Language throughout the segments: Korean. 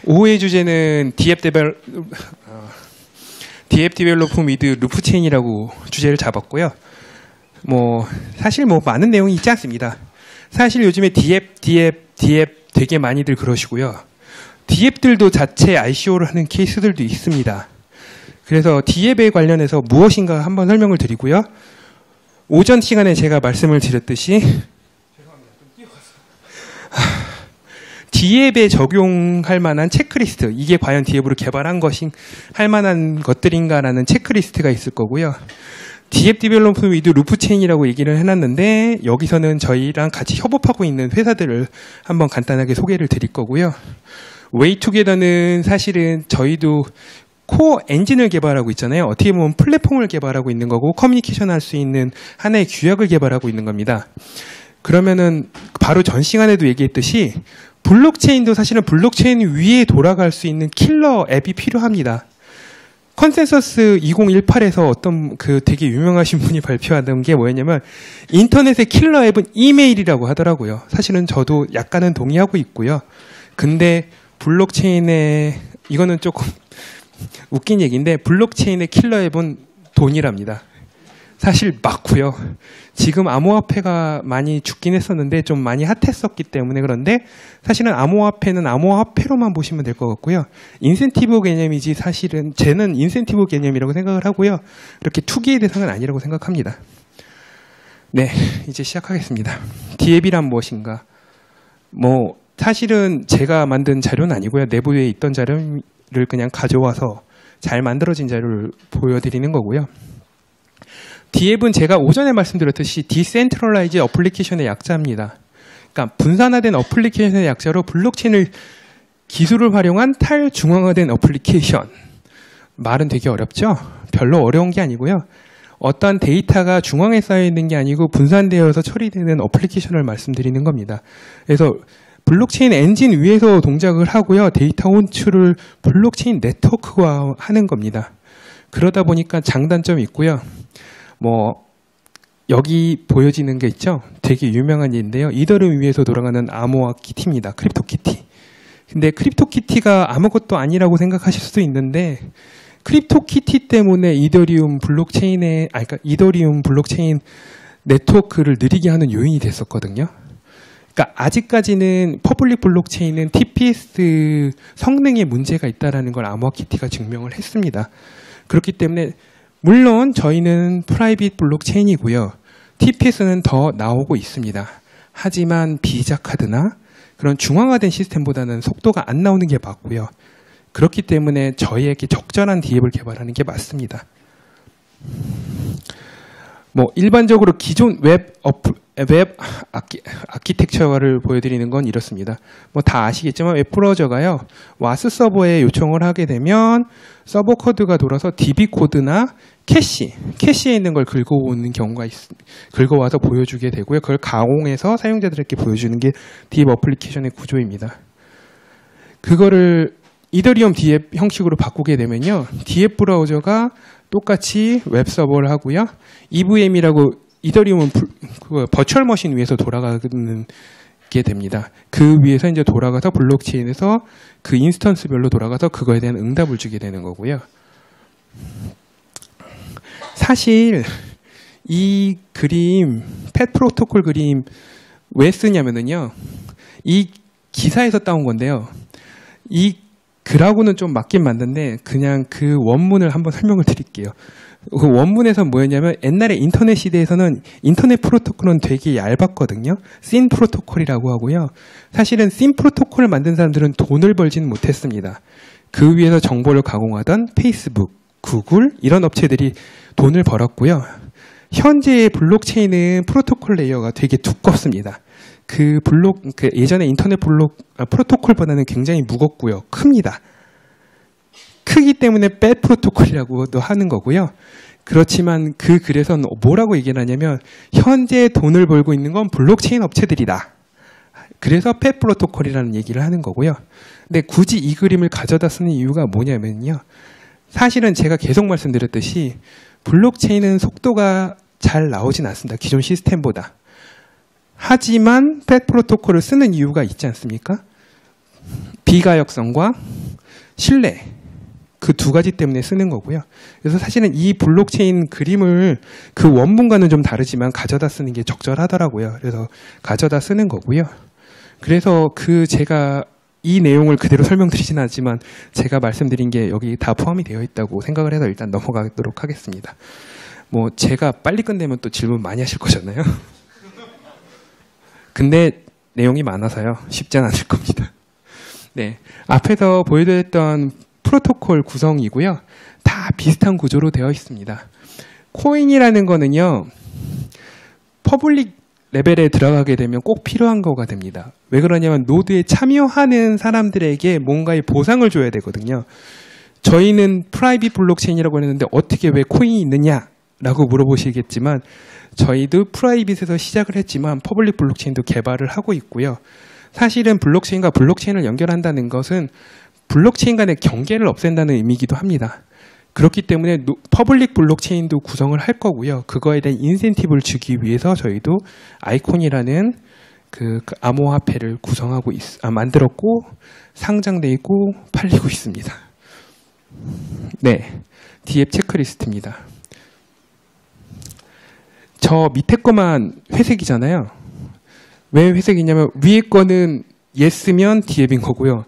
오후의 주제는 DF 디벨로퍼 미드 루프 체인이라고 주제를 잡았고요. 사실 많은 내용이 있지 않습니다. 사실 요즘에 DF 되게 많이들 그러시고요. DF들도 자체 ICO를 하는 케이스들도 있습니다. 그래서 DF에 관련해서 무엇인가 한번 설명을 드리고요. 오전 시간에 제가 말씀을 드렸듯이 DF에 적용할 만한 체크리스트, 이게 과연 DF로 개발한 것인 할 만한 것들인가라는 체크리스트가 있을 거고요. DF 디벨로퍼 위드 루프 체인이라고 얘기를 해놨는데 여기서는 저희랑 같이 협업하고 있는 회사들을 한번 간단하게 소개를 드릴 거고요. 웨이투게더는 사실은 저희도 코어 엔진을 개발하고 있잖아요. 어떻게 보면 플랫폼을 개발하고 있는 거고 커뮤니케이션 할 수 있는 하나의 규약을 개발하고 있는 겁니다. 그러면은 바로 전 시간에도 얘기했듯이 블록체인도 사실은 블록체인 위에 돌아갈 수 있는 킬러 앱이 필요합니다. 컨센서스 2018에서 어떤 되게 유명하신 분이 발표하던 게 뭐였냐면 인터넷의 킬러 앱은 이메일이라고 하더라고요. 사실은 저도 약간은 동의하고 있고요. 근데 블록체인의 이거는 조금 웃긴 얘기인데 블록체인의 킬러 앱은 돈이랍니다. 사실 맞고요. 지금 암호화폐가 많이 죽긴 했었는데 좀 많이 핫했었기 때문에 그런데 사실은 암호화폐는 암호화폐로만 보시면 될 것 같고요. 인센티브 개념이지 사실은 쟤는 인센티브 개념이라고 생각을 하고요. 이렇게 투기의 대상은 아니라고 생각합니다. 네, 이제 시작하겠습니다. DF이란 무엇인가? 사실은 제가 만든 자료는 아니고요. 내부에 있던 자료를 그냥 가져와서 잘 만들어진 자료를 보여드리는 거고요. DF는 제가 오전에 말씀드렸듯이 디센트럴라이즈 어플리케이션의 약자입니다. 그러니까 분산화된 어플리케이션의 약자로 블록체인을 기술을 활용한 탈중앙화된 어플리케이션. 말은 되게 어렵죠? 별로 어려운 게 아니고요. 어떠한 데이터가 중앙에 쌓여 있는 게 아니고 분산되어서 처리되는 어플리케이션을 말씀드리는 겁니다. 그래서 블록체인 엔진 위에서 동작을 하고요. 데이터 호출을 블록체인 네트워크화 하는 겁니다. 그러다 보니까 장단점이 있고요. 여기 보여지는 게 있죠? 되게 유명한 예인데요. 이더리움 위에서 돌아가는 암호화 키티입니다. 크립토키티. 근데 크립토키티가 아무것도 아니라고 생각하실 수도 있는데 크립토키티 때문에 이더리움 블록체인 네트워크를 느리게 하는 요인이 됐었거든요. 그러니까 아직까지는 퍼블릭 블록체인은 TPS 성능에 문제가 있다는 걸 암호화키티가 증명을 했습니다. 그렇기 때문에 물론 저희는 프라이빗 블록체인이고요. TPS는 더 나오고 있습니다. 하지만 비자 카드나 그런 중앙화된 시스템보다는 속도가 안 나오는 게 맞고요. 그렇기 때문에 저희에게 적절한 DF를 개발하는 게 맞습니다. 일반적으로 기존 웹 아키텍처를 보여드리는 건 이렇습니다. 다 아시겠지만 웹 브라우저가요. 와스 서버에 요청을 하게 되면 서버 코드가 돌아서 DB 코드나 캐시에 있는 걸 긁어오는 경우가 긁어와서 보여주게 되고요. 그걸 가공해서 사용자들에게 보여주는 게 DF 어플리케이션의 구조입니다. 그거를 이더리움 DF 형식으로 바꾸게 되면요. DF 브라우저가 똑같이 웹 서버를 하고요. EVM이라고 이더리움은 버추얼 머신 위에서 돌아가는 게 됩니다. 그 위에서 이제 돌아가서 블록체인에서 그 인스턴스별로 돌아가서 그거에 대한 응답을 주게 되는 거고요. 사실 이 그림, 펫 프로토콜 그림 왜 쓰냐면은요. 이 기사에서 따온 건데요. 이 글하고는 좀 맞긴 맞는데 그냥 그 원문을 한번 설명을 드릴게요. 그 원문에서 뭐였냐면 옛날에 인터넷 시대에서는 인터넷 프로토콜은 되게 얇았거든요. 씬 프로토콜이라고 하고요. 사실은 씬 프로토콜을 만든 사람들은 돈을 벌지는 못했습니다. 그 위에서 정보를 가공하던 페이스북, 구글 이런 업체들이 돈을 벌었고요. 현재의 블록체인은 프로토콜 레이어가 되게 두껍습니다. 예전에 인터넷 프로토콜보다는 굉장히 무겁고요. 큽니다. 크기 때문에 팻 프로토콜이라고도 하는 거고요. 그렇지만 그 글에서는 뭐라고 얘기를 하냐면 현재 돈을 벌고 있는 건 블록체인 업체들이다. 그래서 팻 프로토콜이라는 얘기를 하는 거고요. 근데 굳이 이 그림을 가져다 쓰는 이유가 뭐냐면요. 사실은 제가 계속 말씀드렸듯이 블록체인은 속도가 잘 나오진 않습니다. 기존 시스템보다. 하지만 팻 프로토콜을 쓰는 이유가 있지 않습니까? 비가역성과 신뢰, 그 두 가지 때문에 쓰는 거고요. 그래서 사실은 이 블록체인 그림을 그 원문과는 좀 다르지만 가져다 쓰는 게 적절하더라고요. 그래서 가져다 쓰는 거고요. 그래서 제가 이 내용을 그대로 설명드리진 않지만 제가 말씀드린 게 여기 다 포함이 되어 있다고 생각을 해서 일단 넘어가도록 하겠습니다. 뭐 제가 빨리 끝내면 또 질문 많이 하실 거잖아요. 근데 내용이 많아서요. 쉽지 않을 겁니다. 네, 앞에서 보여드렸던 프로토콜 구성이고요. 다 비슷한 구조로 되어 있습니다. 코인이라는 거는요. 퍼블릭 레벨에 들어가게 되면 꼭 필요한 거가 됩니다. 왜 그러냐면 노드에 참여하는 사람들에게 뭔가의 보상을 줘야 되거든요. 저희는 프라이빗 블록체인이라고 했는데 어떻게 왜 코인이 있느냐라고 물어보시겠지만 저희도 프라이빗에서 시작을 했지만 퍼블릭 블록체인도 개발을 하고 있고요. 사실은 블록체인과 블록체인을 연결한다는 것은 블록체인 간의 경계를 없앤다는 의미이기도 합니다. 그렇기 때문에 퍼블릭 블록체인도 구성을 할 거고요. 그거에 대한 인센티브를 주기 위해서 저희도 아이콘이라는 그 암호화폐를 만들었고 상장돼 있고 팔리고 있습니다. 네, DApp 체크리스트입니다. 저 밑에 거만 회색이잖아요. 왜 회색이냐면 위에 거는 yes면 DApp인 거고요.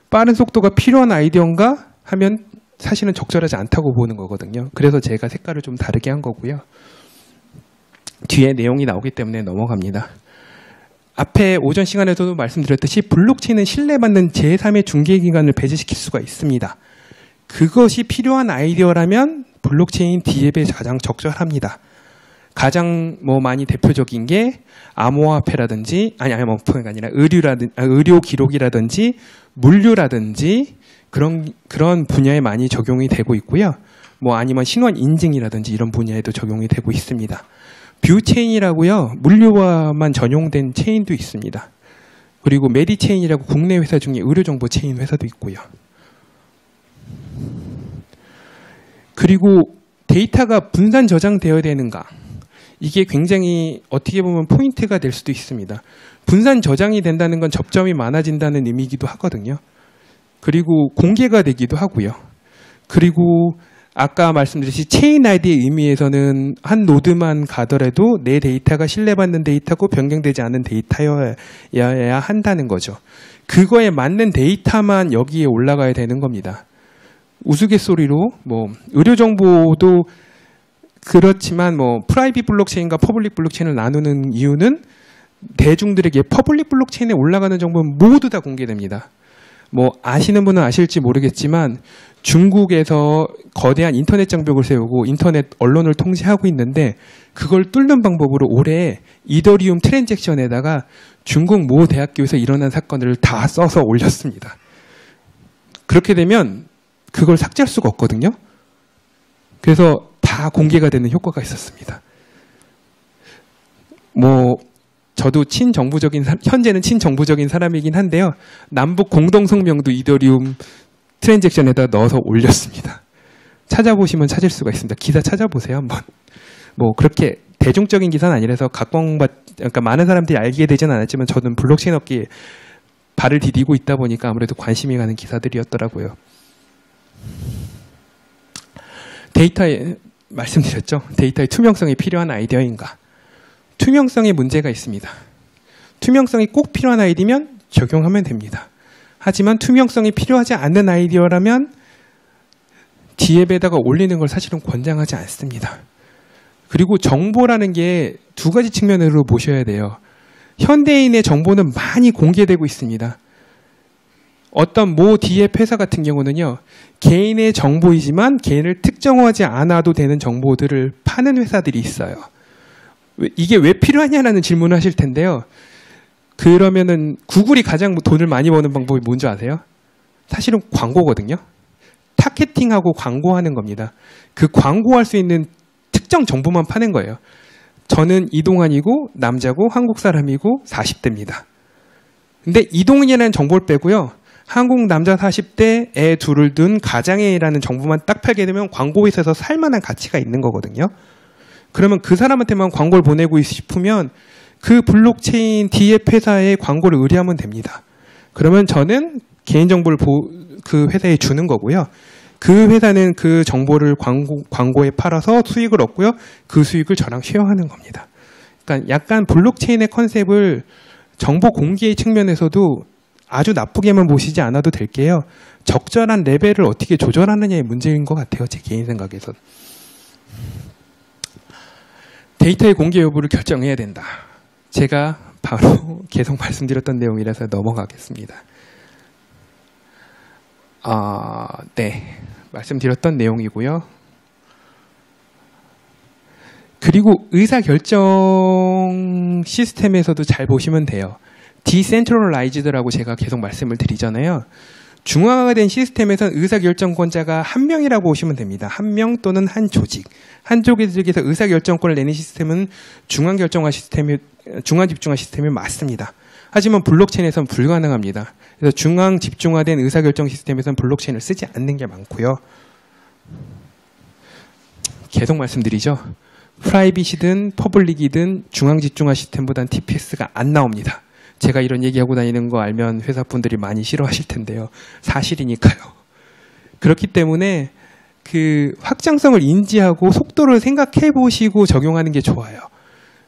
빠른 속도가 필요한 아이디어인가 하면 사실은 적절하지 않다고 보는 거거든요. 그래서 제가 색깔을 좀 다르게 한 거고요. 뒤에 내용이 나오기 때문에 넘어갑니다. 앞에 오전 시간에서도 말씀드렸듯이 블록체인은 신뢰받는 제3의 중개기관을 배제시킬 수가 있습니다. 그것이 필요한 아이디어라면 블록체인 DApp에 가장 적절합니다. 가장 많이 대표적인 게 암호화폐라든지 암호화폐가 아니라 의료 기록이라든지 물류라든지 그런 분야에 많이 적용이 되고 있고요. 아니면 신원 인증이라든지 이런 분야에도 적용이 되고 있습니다. 뷰체인이라고요. 물류와만 전용된 체인도 있습니다. 그리고 메디체인이라고 국내 회사 중에 의료정보 체인 회사도 있고요. 그리고 데이터가 분산 저장되어야 되는가? 이게 굉장히 어떻게 보면 포인트가 될 수도 있습니다. 분산 저장이 된다는 건 접점이 많아진다는 의미이기도 하거든요. 그리고 공개가 되기도 하고요. 그리고 아까 말씀드렸듯이 체인 아이디의 의미에서는 한 노드만 가더라도 내 데이터가 신뢰받는 데이터고 변경되지 않은 데이터여야 한다는 거죠. 그거에 맞는 데이터만 여기에 올라가야 되는 겁니다. 우스갯소리로 의료정보도 그렇지만 프라이빗 블록체인과 퍼블릭 블록체인을 나누는 이유는 대중들에게 퍼블릭 블록체인에 올라가는 정보는 모두 다 공개됩니다. 아시는 분은 아실지 모르겠지만 중국에서 거대한 인터넷 장벽을 세우고 인터넷 언론을 통제하고 있는데 그걸 뚫는 방법으로 올해 이더리움 트랜잭션에다가 중국 모 대학교에서 일어난 사건을 다 써서 올렸습니다. 그렇게 되면 그걸 삭제할 수가 없거든요. 그래서 다 공개가 되는 효과가 있었습니다. 저도 현재는 친정부적인 사람이긴 한데요. 남북 공동성명도 이더리움 트랜잭션에다 넣어서 올렸습니다. 찾아보시면 찾을 수가 있습니다. 기사 찾아보세요, 한번. 그렇게 대중적인 기사는 아니라서 그러니까 많은 사람들이 알게 되진 않았지만 저는 블록체인 업계에 발을 디디고 있다 보니까 아무래도 관심이 가는 기사들이었더라고요. 데이터에 말씀드렸죠. 데이터의 투명성이 필요한 아이디어인가. 투명성에 문제가 있습니다. 투명성이 꼭 필요한 아이디면 적용하면 됩니다. 하지만 투명성이 필요하지 않는 아이디어라면 DApp에다가 올리는 걸 사실은 권장하지 않습니다. 그리고 정보라는 게 두 가지 측면으로 보셔야 돼요. 현대인의 정보는 많이 공개되고 있습니다. 어떤 모 DApp 회사 같은 경우는요. 개인의 정보이지만 개인을 특정하지 않아도 되는 정보들을 파는 회사들이 있어요. 이게 왜 필요하냐라는 질문을 하실 텐데요. 그러면은 구글이 가장 돈을 많이 버는 방법이 뭔지 아세요? 사실은 광고거든요. 타겟팅하고 광고하는 겁니다. 그 광고할 수 있는 특정 정보만 파는 거예요. 저는 이동환이고 남자고 한국 사람이고 40대입니다. 근데 이동환이라는 정보를 빼고요. 한국 남자 40대 애 둘을 둔 가장애라는 정보만 딱 팔게 되면 광고회사에서 살만한 가치가 있는 거거든요. 그러면 그 사람한테만 광고를 보내고 싶으면 그 블록체인 DApp 회사에 광고를 의뢰하면 됩니다. 그러면 저는 개인정보를 그 회사에 주는 거고요. 그 회사는 그 정보를 광고에 팔아서 수익을 얻고요. 그 수익을 저랑 쉐어하는 겁니다. 그러니까 약간 블록체인의 컨셉을 정보 공개의 측면에서도 아주 나쁘게만 보시지 않아도 될게요. 적절한 레벨을 어떻게 조절하느냐의 문제인 것 같아요. 제 개인 생각에선. 데이터의 공개 여부를 결정해야 된다. 제가 바로 계속 말씀드렸던 내용이라서 넘어가겠습니다. 네. 말씀드렸던 내용이고요. 그리고 의사결정 시스템에서도 잘 보시면 돼요. 디센트럴라이즈드라고 제가 계속 말씀을 드리잖아요. 중앙화가 된 시스템에서는 의사결정권자가 한 명이라고 보시면 됩니다. 한 명 또는 한 조직. 한 조직에서 의사결정권을 내는 시스템은 중앙집중화 시스템이 맞습니다. 하지만 블록체인에서는 불가능합니다. 그래서 중앙 집중화된 의사결정 시스템에서는 블록체인을 쓰지 않는 게 많고요. 계속 말씀드리죠. 프라이빗이든 퍼블릭이든 중앙 집중화 시스템보다는 TPS가 안 나옵니다. 제가 이런 얘기하고 다니는 거 알면 회사분들이 많이 싫어하실 텐데요. 사실이니까요. 그렇기 때문에 그 확장성을 인지하고 속도를 생각해 보시고 적용하는 게 좋아요.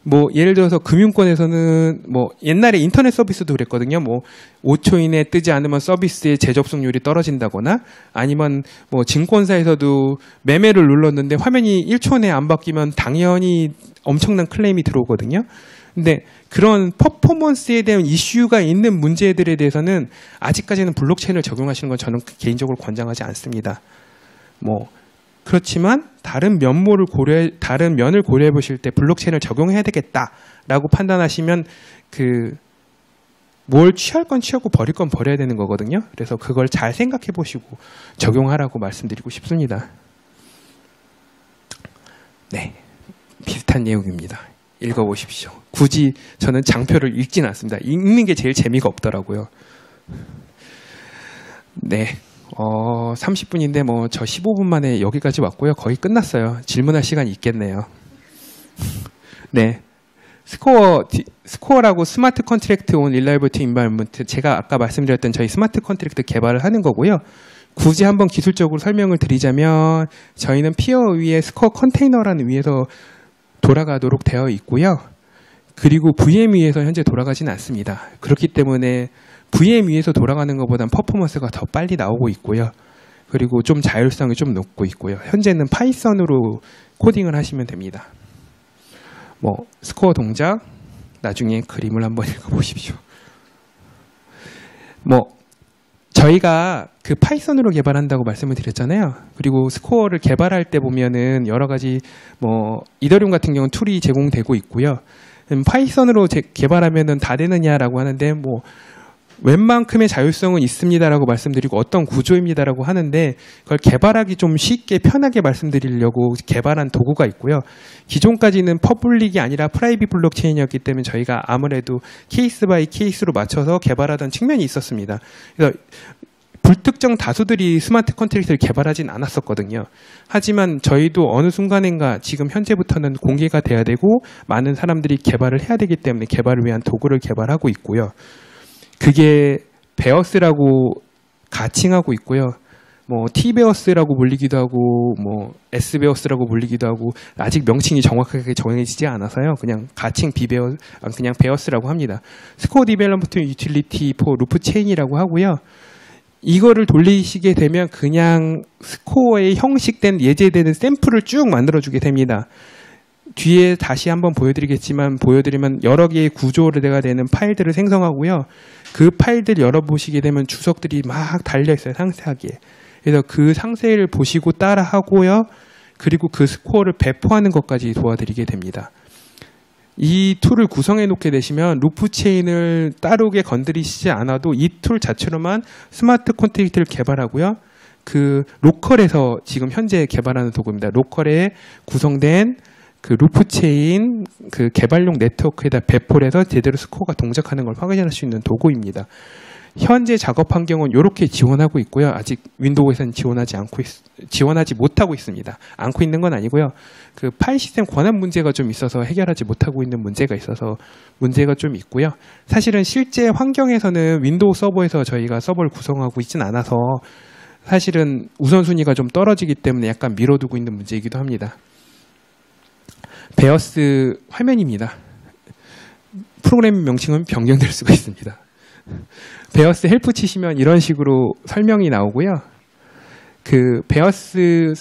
뭐 예를 들어서 금융권에서는 뭐 옛날에 인터넷 서비스도 그랬거든요. 뭐 5초 이내에 뜨지 않으면 서비스의 재접속률이 떨어진다거나 아니면 뭐 증권사에서도 매매를 눌렀는데 화면이 1초 내에 안 바뀌면 당연히 엄청난 클레임이 들어오거든요. 근데 그런 퍼포먼스에 대한 이슈가 있는 문제들에 대해서는 아직까지는 블록체인을 적용하시는 건 저는 개인적으로 권장하지 않습니다. 뭐 그렇지만 다른 면을 고려해 보실 때 블록체인을 적용해야 되겠다라고 판단하시면 뭘 취할 건 취하고 버릴 건 버려야 되는 거거든요. 그래서 그걸 잘 생각해 보시고 적용하라고 말씀드리고 싶습니다. 네, 비슷한 내용입니다. 읽어보십시오. 굳이 저는 장표를 읽지는 않습니다. 읽는 게 제일 재미가 없더라고요. 네. 30분인데 뭐 저 15분 만에 여기까지 왔고요. 거의 끝났어요. 질문할 시간이 있겠네요. 네. 스코어라고 스마트 컨트랙트 온 릴라이블티 인바이런먼트, 제가 아까 말씀드렸던 저희 스마트 컨트랙트 개발을 하는 거고요. 굳이 한번 기술적으로 설명을 드리자면 저희는 피어 위에 스코어 컨테이너라는 위에서 돌아가도록 되어 있고요. 그리고 VM 위에서 현재 돌아가지는 않습니다. 그렇기 때문에 VM 위에서 돌아가는 것보단 퍼포먼스가 더 빨리 나오고 있고요. 그리고 좀 자율성이 좀 높고 있고요. 현재는 파이썬으로 코딩을 하시면 됩니다. 뭐 스코어 동작, 나중에 그림을 한번 읽어보십시오. 뭐 저희가 그 파이썬으로 개발한다고 말씀을 드렸잖아요. 그리고 스코어를 개발할 때 보면은 여러 가지 뭐 이더리움 같은 경우는 툴이 제공되고 있고요. 파이썬으로 개발하면은 다 되느냐라고 하는데 뭐 웬만큼의 자율성은 있습니다라고 말씀드리고 어떤 구조입니다라고 하는데 그걸 개발하기 좀 쉽게 편하게 말씀드리려고 개발한 도구가 있고요. 기존까지는 퍼블릭이 아니라 프라이빗 블록체인이었기 때문에 저희가 아무래도 케이스 바이 케이스로 맞춰서 개발하던 측면이 있었습니다. 그래서 불특정 다수들이 스마트 컨트랙트를 개발하진 않았었거든요. 하지만 저희도 어느 순간인가 지금 현재부터는 공개가 돼야 되고 많은 사람들이 개발을 해야 되기 때문에 개발을 위한 도구를 개발하고 있고요. 그게 베어스라고 가칭하고 있고요. 뭐 T베어스라고 불리기도 하고 뭐 S베어스라고 불리기도 하고 아직 명칭이 정확하게 정해지지 않아서요. 그냥 가칭 그냥 베어스라고 합니다. 스코어 디벨롭먼트 유틸리티 포 루프 체인이라고 하고요. 이거를 돌리시게 되면 그냥 스코어에 형식된 예제되는 샘플을 쭉 만들어주게 됩니다. 뒤에 다시 한번 보여드리면 여러 개의 구조가 되는 파일들을 생성하고요. 그 파일들 열어보시게 되면 주석들이 막 달려있어요. 상세하게. 그래서 그 상세를 보시고 따라하고요. 그리고 그 스코어를 배포하는 것까지 도와드리게 됩니다. 이 툴을 구성해 놓게 되시면 루프 체인을 따르게 건드리시지 않아도 이 툴 자체로만 스마트 컨트랙트를 개발하고요. 그 로컬에서 지금 현재 개발하는 도구입니다. 로컬에 구성된 그 루프 체인 그 개발용 네트워크에다 배포를 해서 제대로 스코어가 동작하는 걸 확인할 수 있는 도구입니다. 현재 작업 환경은 이렇게 지원하고 있고요. 아직 윈도우에서는 지원하지 못하고 있습니다. 않고 있는 건 아니고요. 그 파일 시스템 권한 문제가 좀 있어서 해결하지 못하고 있는 문제가 있어서 문제가 좀 있고요. 사실은 실제 환경에서는 윈도우 서버에서 저희가 서버를 구성하고 있진 않아서 사실은 우선순위가 좀 떨어지기 때문에 약간 미뤄두고 있는 문제이기도 합니다. 베어스 화면입니다. 프로그램 명칭은 변경될 수가 있습니다. 베어스 헬프 치시면 이런 식으로 설명이 나오고요. 그 베어스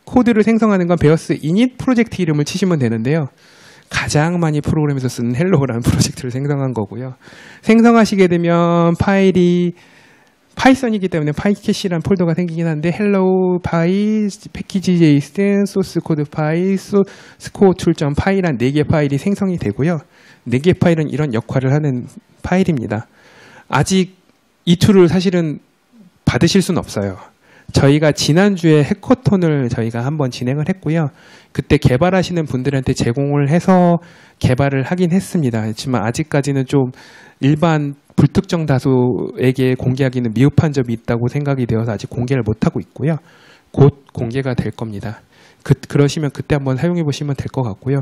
코드를 생성하는 건 베어스 이닛 프로젝트 이름을 치시면 되는데요. 가장 많이 프로그램에서 쓰는 헬로우라는 프로젝트를 생성한 거고요. 생성하시게 되면 파일이 파이썬이기 때문에 파이캐시라는 폴더가 생기긴 한데 hello 파이, 패키지 제이슨, 소스 코드 파일, 스코어 툴.py란 4개 파일이 생성이 되고요. 4개 파일은 이런 역할을 하는 파일입니다. 아직 이 툴을 사실은 받으실 수는 없어요. 저희가 지난주에 해커톤을 저희가 한번 진행을 했고요. 그때 개발하시는 분들한테 제공을 해서 개발을 하긴 했습니다. 하지만 아직까지는 좀 일반 불특정 다수에게 공개하기는 미흡한 점이 있다고 생각이 되어서 아직 공개를 못하고 있고요. 곧 공개가 될 겁니다. 그러시면 그때 한번 사용해 보시면 될 것 같고요.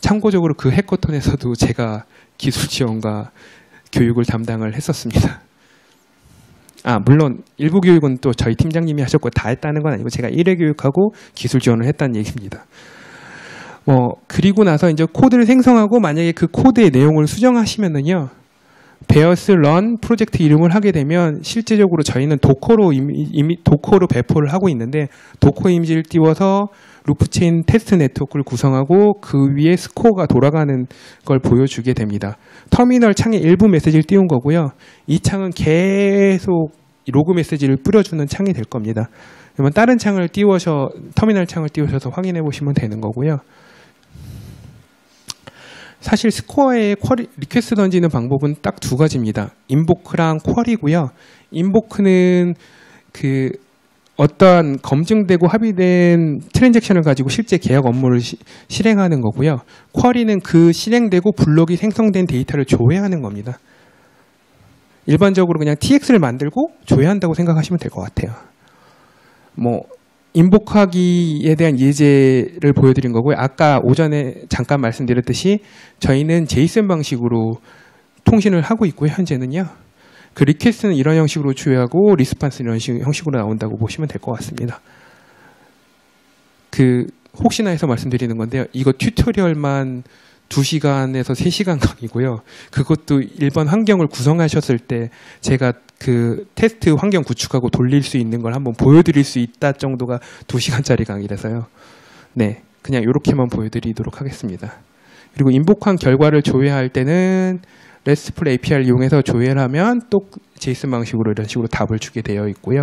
참고적으로 그 해커톤에서도 제가 기술 지원과 교육을 담당을 했었습니다. 물론 일부 교육은 또 저희 팀장님이 하셨고 다 했다는 건 아니고 제가 1회 교육하고 기술 지원을 했다는 얘기입니다. 그리고 나서 이제 코드를 생성하고 만약에 그 코드의 내용을 수정하시면은요. 베어스 런 프로젝트 이름을 하게 되면 실제적으로 저희는 도커로 배포를 하고 있는데 도커 이미지를 띄워서 루프체인 테스트 네트워크를 구성하고 그 위에 스코어가 돌아가는 걸 보여주게 됩니다. 터미널 창에 일부 메시지를 띄운 거고요. 이 창은 계속 로그 메시지를 뿌려주는 창이 될 겁니다. 그러면 다른 창을 터미널 창을 띄우셔서 확인해 보시면 되는 거고요. 사실 스코어에 리퀘스트 던지는 방법은 딱 두 가지입니다. 인보크랑 쿼리고요. 인보크는 그 어떠한 검증되고 합의된 트랜잭션을 가지고 실제 계약 업무를 실행하는 거고요. 쿼리는 그 실행되고 블록이 생성된 데이터를 조회하는 겁니다. 일반적으로 그냥 TX를 만들고 조회한다고 생각하시면 될 것 같아요. 인복하기에 대한 예제를 보여드린 거고요. 아까 오전에 잠깐 말씀드렸듯이 저희는 제이슨 방식으로 통신을 하고 있고요. 현재는요. 그 리퀘스트는 이런 형식으로 조회하고 리스판스는 이런 형식으로 나온다고 보시면 될 것 같습니다. 혹시나 해서 말씀드리는 건데요. 이거 튜토리얼만 2시간에서 3시간 강이고요. 그것도 일반 환경을 구성하셨을 때 제가 그 테스트 환경 구축하고 돌릴 수 있는 걸 한번 보여드릴 수 있다 정도가 2시간짜리 강의라서요. 네, 그냥 이렇게만 보여드리도록 하겠습니다. 그리고 인복한 결과를 조회할 때는 RESTful API를 이용해서 조회를 하면 또 제이슨 방식으로 이런 식으로 답을 주게 되어 있고요.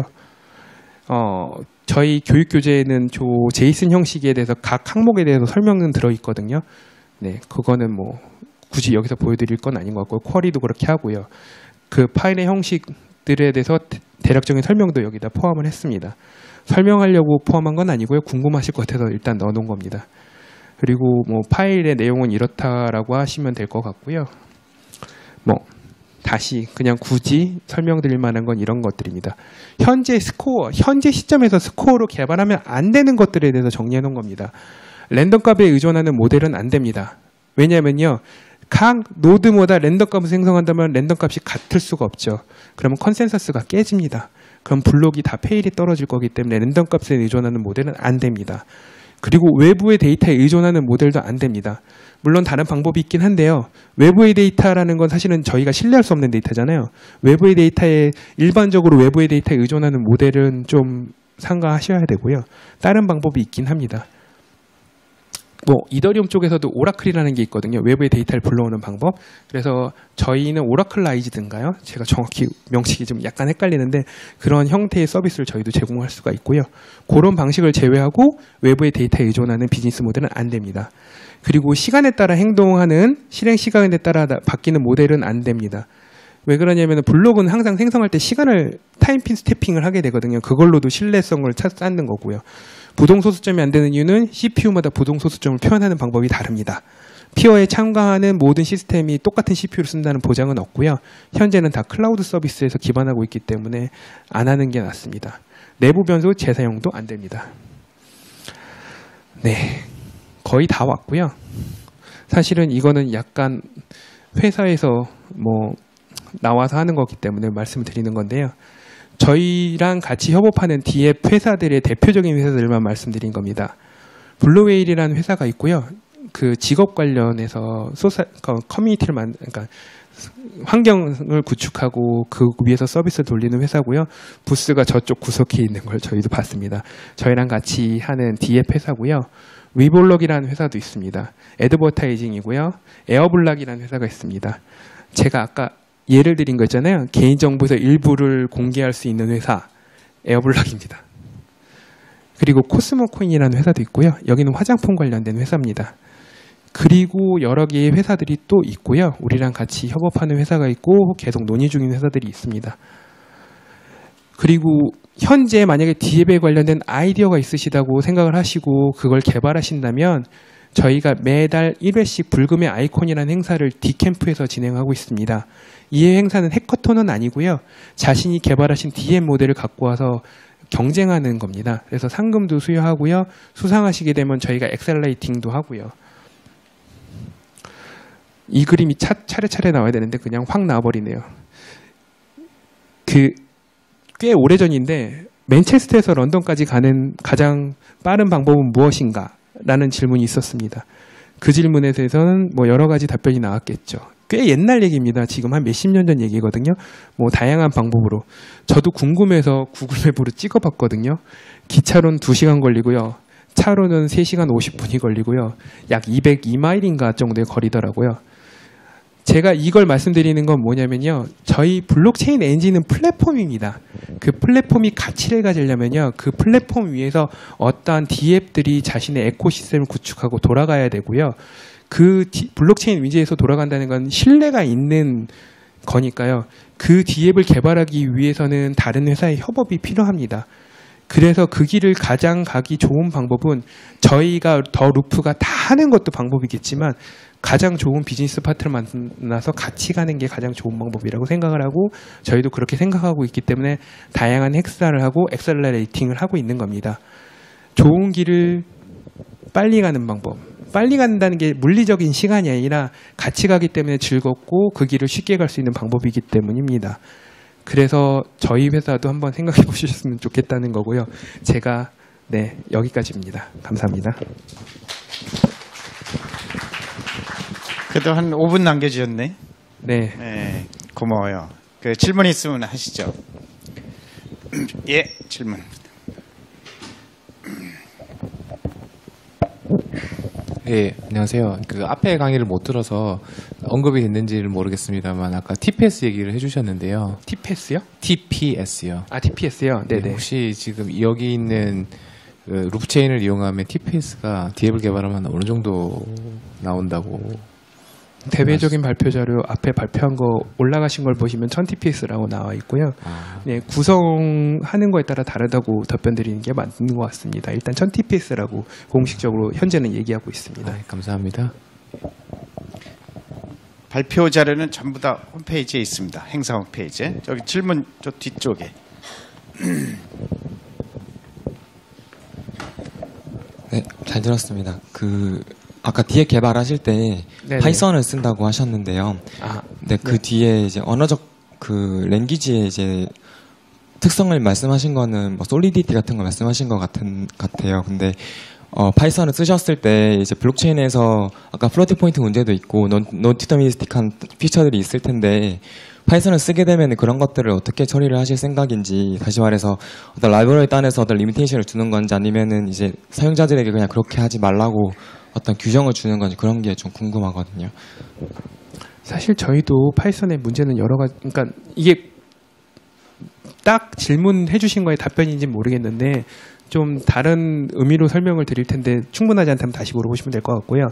저희 교육 교재에는 제이슨 형식에 대해서 각 항목에 대해서 설명은 들어있거든요. 네, 그거는 굳이 여기서 보여드릴 건 아닌 것 같고 쿼리도 그렇게 하고요. 그 파일의 형식들에 대해서 대략적인 설명도 여기다 포함을 했습니다. 설명하려고 포함한 건 아니고요. 궁금하실 것 같아서 일단 넣어놓은 겁니다. 그리고 파일의 내용은 이렇다라고 하시면 될 것 같고요. 다시 그냥 굳이 설명드릴 만한 건 이런 것들입니다. 현재 시점에서 스코어로 개발하면 안 되는 것들에 대해서 정리해 놓은 겁니다. 랜덤 값에 의존하는 모델은 안 됩니다. 왜냐하면요. 각 노드마다 랜덤 값을 생성한다면 랜덤 값이 같을 수가 없죠. 그러면 컨센서스가 깨집니다. 그럼 블록이 다 페일이 떨어질 거기 때문에 랜덤 값에 의존하는 모델은 안 됩니다. 그리고 외부의 데이터에 의존하는 모델도 안 됩니다. 물론 다른 방법이 있긴 한데요. 외부의 데이터라는 건 사실은 저희가 신뢰할 수 없는 데이터잖아요. 일반적으로 외부의 데이터에 의존하는 모델은 좀 삼가하셔야 되고요. 다른 방법이 있긴 합니다. 이더리움 쪽에서도 오라클이라는 게 있거든요. 외부의 데이터를 불러오는 방법. 그래서 저희는 오라클라이즈드인가요? 제가 정확히 명칭이 좀 약간 헷갈리는데 그런 형태의 서비스를 저희도 제공할 수가 있고요. 그런 방식을 제외하고 외부의 데이터에 의존하는 비즈니스 모델은 안 됩니다. 그리고 시간에 따라 행동하는 실행 시간에 따라 바뀌는 모델은 안 됩니다. 왜 그러냐면 블록은 항상 생성할 때 타임핀 스태핑을 하게 되거든요. 그걸로도 신뢰성을 쌓는 거고요. 부동 소수점이 안 되는 이유는 CPU마다 부동 소수점을 표현하는 방법이 다릅니다. 피어에 참가하는 모든 시스템이 똑같은 CPU를 쓴다는 보장은 없고요. 현재는 다 클라우드 서비스에서 기반하고 있기 때문에 안 하는 게 낫습니다. 내부 변수 재사용도 안 됩니다. 네, 거의 다 왔고요. 사실은 이거는 약간 회사에서 뭐 나와서 하는 거기 때문에 말씀을 드리는 건데요. 저희랑 같이 협업하는 DF 회사들의 대표적인 회사들만 말씀드린 겁니다. 블루웨일이라는 회사가 있고요. 그 직업 관련해서 커뮤니티를 그러니까 환경을 구축하고 그 위에서 서비스를 돌리는 회사고요. 부스가 저쪽 구석에 있는 걸 저희도 봤습니다. 저희랑 같이 하는 DF 회사고요. 위볼럭이라는 회사도 있습니다. 애드버타이징이고요. 에어블락이라는 회사가 있습니다. 제가 아까 예를 드린 거 있잖아요. 개인정보에서 일부를 공개할 수 있는 회사, 에어블락입니다. 그리고 코스모코인이라는 회사도 있고요. 여기는 화장품 관련된 회사입니다. 그리고 여러 개의 회사들이 또 있고요. 우리랑 같이 협업하는 회사가 있고 계속 논의 중인 회사들이 있습니다. 그리고 현재 만약에 디앱에 관련된 아이디어가 있으시다고 생각을 하시고 그걸 개발하신다면 저희가 매달 1회씩 불금의 아이콘이라는 행사를 D캠프에서 진행하고 있습니다. 이 행사는 해커톤은 아니고요. 자신이 개발하신 DM 모델을 갖고 와서 경쟁하는 겁니다. 그래서 상금도 수여하고요. 수상하시게 되면 저희가 엑셀레이팅도 하고요. 이 그림이 차례차례 나와야 되는데 그냥 확 나와버리네요. 꽤 오래전인데 맨체스터에서 런던까지 가는 가장 빠른 방법은 무엇인가? 라는 질문이 있었습니다. 그 질문에 대해서는 뭐 여러 가지 답변이 나왔겠죠. 꽤 옛날 얘기입니다. 지금 한 몇십 년 전 얘기거든요. 뭐 다양한 방법으로. 저도 궁금해서 구글맵으로 찍어봤거든요. 기차로는 2시간 걸리고요. 차로는 3시간 50분이 걸리고요. 약 202마일인가 정도의 거리더라고요. 제가 이걸 말씀드리는 건 뭐냐면요. 저희 블록체인 엔진은 플랫폼입니다. 그 플랫폼이 가치를 가지려면요. 그 플랫폼 위에서 어떠한 DApp들이 자신의 에코시스템을 구축하고 돌아가야 되고요. 그 블록체인 위주에서 돌아간다는 건 신뢰가 있는 거니까요. 그 DApp을 개발하기 위해서는 다른 회사의 협업이 필요합니다. 그래서 그 길을 가장 가기 좋은 방법은 저희가 더 루프가 다 하는 것도 방법이겠지만 가장 좋은 비즈니스 파트너를 만나서 같이 가는 게 가장 좋은 방법이라고 생각을 하고 저희도 그렇게 생각하고 있기 때문에 다양한 행사를 하고 엑셀러레이팅을 하고 있는 겁니다. 좋은 길을 빨리 가는 방법. 빨리 간다는 게 물리적인 시간이 아니라 같이 가기 때문에 즐겁고 그 길을 쉽게 갈 수 있는 방법이기 때문입니다. 그래서 저희 회사도 한번 생각해 보셨으면 좋겠다는 거고요. 제가 여기까지입니다. 감사합니다. 그래도 한 5분 남겨주셨네. 네. 고마워요. 그 질문 있으면 하시죠. 예, 질문. 예, 안녕하세요. 그 앞에 강의를 못 들어서 언급이 됐는지를 모르겠습니다만 아까 TPS 얘기를 해주셨는데요. TPS요? TPS요. 아, TPS요? 네네. 혹시 지금 여기 있는 그 루프체인을 이용하면 TPS가 DApp을 개발하면 어느 정도 나온다고? 대외적인 발표 자료 앞에 발표한 거 올라가신 걸 보시면 1000TPS라고 나와 있고요. 네, 구성하는 거에 따라 다르다고 답변 드리는 게 맞는 것 같습니다. 일단 1000TPS라고 공식적으로 현재는 얘기하고 있습니다. 감사합니다. 발표 자료는 전부 다 홈페이지에 있습니다. 행사 홈페이지에. 저기 질문 저 뒤쪽에. 네, 잘 들었습니다. 아까 뒤에 개발하실 때 네네. 파이썬을 쓴다고 하셨는데요. 그 뒤에 이제 언어적 랭귀지의 이제 특성을 말씀하신 거는 뭐 솔리디티 같은 거 말씀하신 것 같아요. 근데 파이썬을 쓰셨을 때 이제 블록체인에서 아까 플로팅 포인트 문제도 있고 논디터미니스틱한 피처들이 있을 텐데 파이썬을 쓰게 되면 그런 것들을 어떻게 처리를 하실 생각인지, 다시 말해서 어떤 라이브러리 단에서 어떤 리미테이션을 두는 건지 아니면은 이제 사용자들에게 그냥 그렇게 하지 말라고 어떤 규정을 주는 건지 그런 게 좀 궁금하거든요. 사실 저희도 파이썬의 문제는 여러 가지, 그러니까 이게 딱 질문해 주신 거에 답변인지는 모르겠는데 좀 다른 의미로 설명을 드릴 텐데 충분하지 않다면 다시 물어보시면 될 것 같고요.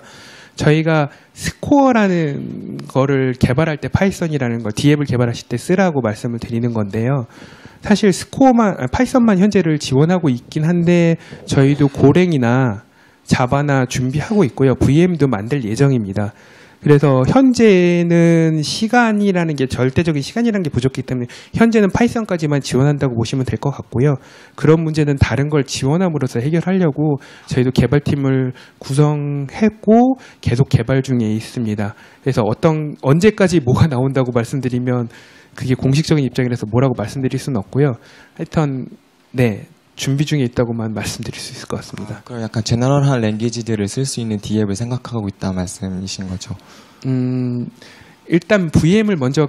저희가 스코어라는 거를 개발할 때 파이썬이라는 걸 DApp을 개발하실 때 쓰라고 말씀을 드리는 건데요. 사실 파이썬만 현재를 지원하고 있긴 한데 저희도 고랭이나 자바나 준비하고 있고요. VM도 만들 예정입니다. 그래서 현재는 시간이라는 게 절대적인 시간이라는 게 부족하기 때문에 현재는 파이썬까지만 지원한다고 보시면 될 것 같고요. 그런 문제는 다른 걸 지원함으로써 해결하려고 저희도 개발팀을 구성했고 계속 개발 중에 있습니다. 그래서 언제까지 뭐가 나온다고 말씀드리면 그게 공식적인 입장이라서 뭐라고 말씀드릴 수는 없고요. 하여튼 네. 준비 중에 있다고만 말씀드릴 수 있을 것 같습니다. 그럼 약간 제너럴한 랭귀지들을 쓸 수 있는 DApp을 생각하고 있다 말씀이신 거죠? 일단 VM을 먼저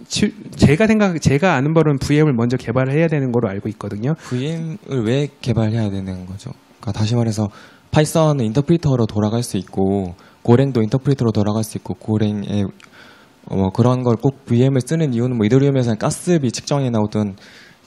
제가 아는 바로는 VM을 먼저 개발을 해야 되는 거로 알고 있거든요. VM을 왜 개발해야 되는 거죠? 그러니까 다시 말해서 파이썬은 인터프리터로 돌아갈 수 있고 고랭도 인터프리터로 돌아갈 수 있고 고랭에 그런 걸 꼭 VM을 쓰는 이유는 뭐 이더리움에서는 가스비 측정해 나오던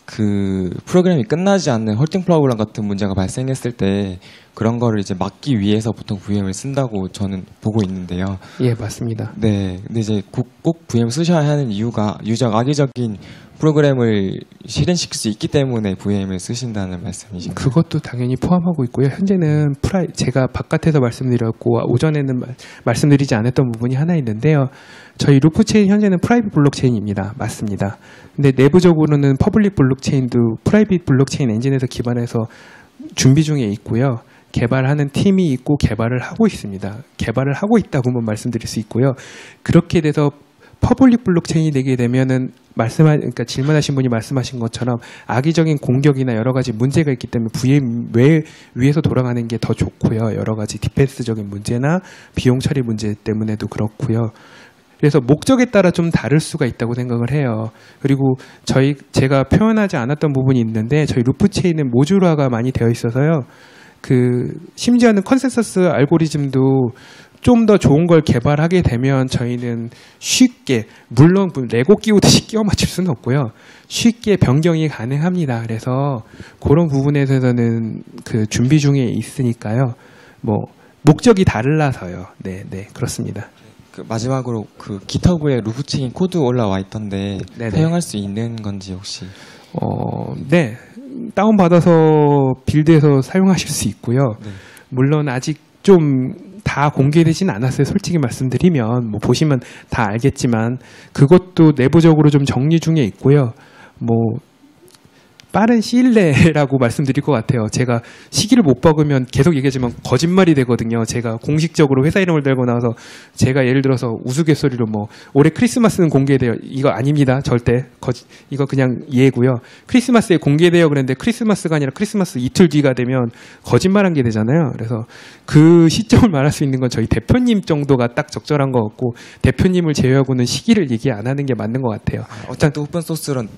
그 프로그램이 끝나지 않는 홀딩 프로그램 같은 문제가 발생했을 때 그런 거를 이제 막기 위해서 보통 VM을 쓴다고 저는 보고 있는데요. 예, 맞습니다. 네, 근데 이제 꼭 VM 쓰셔야 하는 이유가 유저가 악의적인 프로그램을 실행시킬 수 있기 때문에 VM을 쓰신다는 말씀이신가요? 그것도 당연히 포함하고 있고요. 현재는 제가 바깥에서 말씀드렸고 오전에는 말씀드리지 않았던 부분이 하나 있는데요. 저희 루프체인 현재는 프라이빗 블록체인입니다. 맞습니다. 근데 내부적으로는 퍼블릭 블록체인도 프라이빗 블록체인 엔진에서 기반해서 준비 중에 있고요. 개발하는 팀이 있고 개발을 하고 있습니다. 개발을 하고 있다고만 말씀드릴 수 있고요. 그렇게 돼서 퍼블릭 블록체인이 되게 되면은 그러니까 질문하신 분이 말씀하신 것처럼 악의적인 공격이나 여러 가지 문제가 있기 때문에 VM 위에서 돌아가는 게 더 좋고요. 여러 가지 디펜스적인 문제나 비용 처리 문제 때문에도 그렇고요. 그래서 목적에 따라 좀 다를 수가 있다고 생각을 해요. 그리고 제가 표현하지 않았던 부분이 있는데 저희 루프체인은 모듈화가 많이 되어 있어서요. 심지어는 컨센서스 알고리즘도 좀 더 좋은 걸 개발하게 되면 저희는 쉽게, 물론 레고 끼우듯이 끼워 맞출 수는 없고요. 쉽게 변경이 가능합니다. 그래서 그런 부분에서는 준비 중에 있으니까요. 목적이 달라서요. 네, 그렇습니다. 마지막으로 GitHub에 루프체인 코드 올라와 있던데 네네. 사용할 수 있는 건지 혹시? 네. 다운받아서 빌드해서 사용하실 수 있고요. 네. 물론 아직 좀 다 공개되진 않았어요. 솔직히 말씀드리면 보시면 다 알겠지만 그것도 내부적으로 좀 정리 중에 있고요. 빠른 시일 내라고 말씀드릴 것 같아요. 제가 시기를 못 박으면 계속 얘기하지만 거짓말이 되거든요. 제가 공식적으로 회사 이름을 달고 나와서 제가 예를 들어서 우스갯소리로 올해 크리스마스는 공개돼요. 이거 아닙니다. 절대. 이거 그냥 예고요. 크리스마스에 공개돼요. 그랬는데 크리스마스가 아니라 크리스마스 이틀 뒤가 되면 거짓말한 게 되잖아요. 그래서 그 시점을 말할 수 있는 건 저희 대표님 정도가 딱 적절한 것 같고 대표님을 제외하고는 시기를 얘기 안 하는 게 맞는 것 같아요. 어쨌든 오픈소스는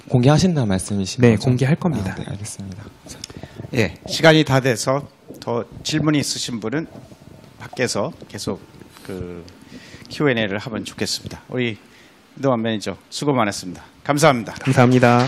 공개하신다는 말씀이신 네, 거죠? 공개할 겁니다. 네, 알겠습니다. 예, 시간이 다 돼서 더 질문이 있으신 분은 밖에서 계속 Q&A를 하면 좋겠습니다. 우리 노안 매니저 수고 많았습니다. 감사합니다. 감사합니다.